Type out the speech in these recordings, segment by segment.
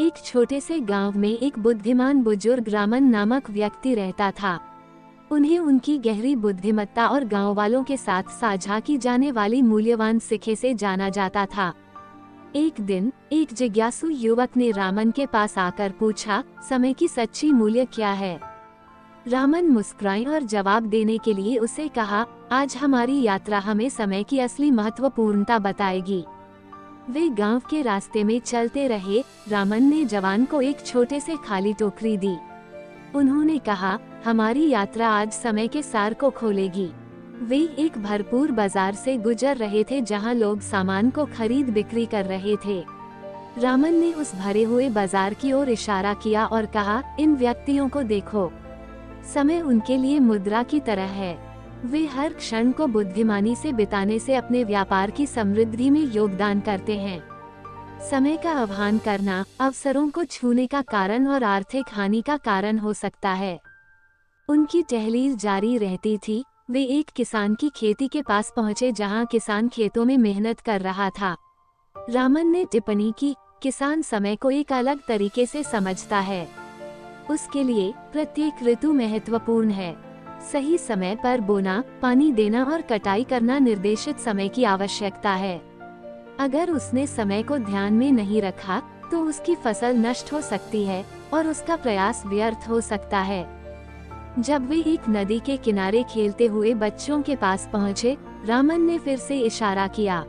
एक छोटे से गांव में एक बुद्धिमान बुजुर्ग रामन नामक व्यक्ति रहता था। उन्हें उनकी गहरी बुद्धिमत्ता और गांव वालों के साथ साझा की जाने वाली मूल्यवान सीखें से जाना जाता था। एक दिन एक जिज्ञासु युवक ने रामन के पास आकर पूछा, समय की सच्ची मूल्य क्या है? रामन मुस्कुराए और जवाब देने के लिए उसे कहा, आज हमारी यात्रा हमें समय की असली महत्वपूर्णता बताएगी। वे गांव के रास्ते में चलते रहे। रामन ने जवान को एक छोटे से खाली टोकरी दी। उन्होंने कहा, हमारी यात्रा आज समय के सार को खोलेगी। वे एक भरपूर बाजार से गुजर रहे थे जहां लोग सामान को खरीद बिक्री कर रहे थे। रामन ने उस भरे हुए बाजार की ओर इशारा किया और कहा, इन व्यक्तियों को देखो, समय उनके लिए मुद्रा की तरह है। वे हर क्षण को बुद्धिमानी से बिताने से अपने व्यापार की समृद्धि में योगदान करते हैं। समय का आह्वान करना अवसरों को छूने का कारण और आर्थिक हानि का कारण हो सकता है। उनकी टहलील जारी रहती थी। वे एक किसान की खेती के पास पहुंचे जहां किसान खेतों में मेहनत कर रहा था। रामन ने टिप्पणी की, किसान समय को एक अलग तरीके से समझता है। उसके लिए प्रत्येक ऋतु महत्वपूर्ण है। सही समय पर बोना, पानी देना और कटाई करना निर्देशित समय की आवश्यकता है। अगर उसने समय को ध्यान में नहीं रखा तो उसकी फसल नष्ट हो सकती है और उसका प्रयास व्यर्थ हो सकता है। जब वे एक नदी के किनारे खेलते हुए बच्चों के पास पहुंचे, रामन ने फिर से इशारा किया,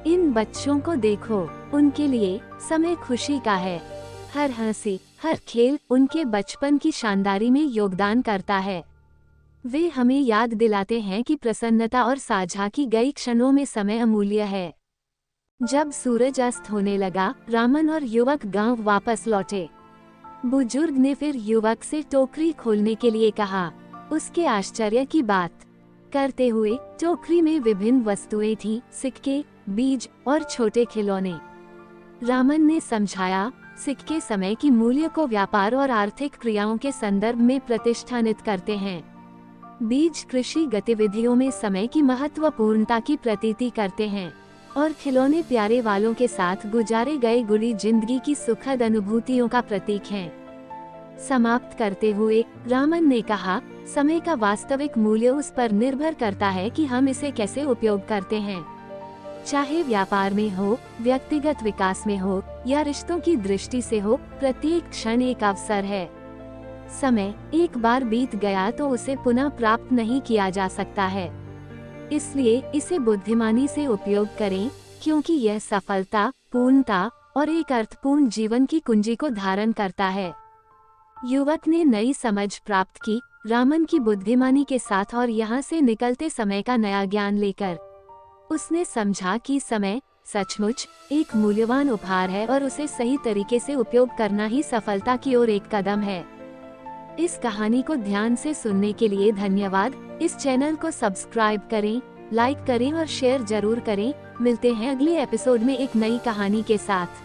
इन बच्चों को देखो, उनके लिए समय खुशी का है। हर हंसी, हर खेल उनके बचपन की शानदारी में योगदान करता है। वे हमें याद दिलाते हैं कि प्रसन्नता और साझा की गई क्षणों में समय अमूल्य है। जब सूरज अस्त होने लगा, रामन और युवक गांव वापस लौटे। बुजुर्ग ने फिर युवक से टोकरी खोलने के लिए कहा। उसके आश्चर्य की बात करते हुए टोकरी में विभिन्न वस्तुएं थीं, सिक्के, बीज और छोटे खिलौने। रामन ने समझाया, सिक्के समय की मूल्य को व्यापार और आर्थिक क्रियाओं के संदर्भ में प्रतिष्ठानित करते हैं। बीज कृषि गतिविधियों में समय की महत्वपूर्णता की प्रतीति करते हैं और खिलौने प्यारे वालों के साथ गुजारे गए गुड़ी जिंदगी की सुखद अनुभूतियों का प्रतीक हैं। समाप्त करते हुए रामन ने कहा, समय का वास्तविक मूल्य उस पर निर्भर करता है कि हम इसे कैसे उपयोग करते हैं। चाहे व्यापार में हो, व्यक्तिगत विकास में हो या रिश्तों की दृष्टि से हो, प्रत्येक क्षण एक अवसर है। समय एक बार बीत गया तो उसे पुनः प्राप्त नहीं किया जा सकता है। इसलिए इसे बुद्धिमानी से उपयोग करें, क्योंकि यह सफलता, पूर्णता और एक अर्थपूर्ण जीवन की कुंजी को धारण करता है। युवक ने नई समझ प्राप्त की, रामन की बुद्धिमानी के साथ और यहाँ से निकलते समय का नया ज्ञान लेकर। उसने समझा कि समय सचमुच एक मूल्यवान उपहार है और उसे सही तरीके से उपयोग करना ही सफलता की ओर एक कदम है। इस कहानी को ध्यान से सुनने के लिए धन्यवाद। इस चैनल को सब्सक्राइब करें, लाइक करें और शेयर जरूर करें। मिलते हैं अगले एपिसोड में एक नई कहानी के साथ।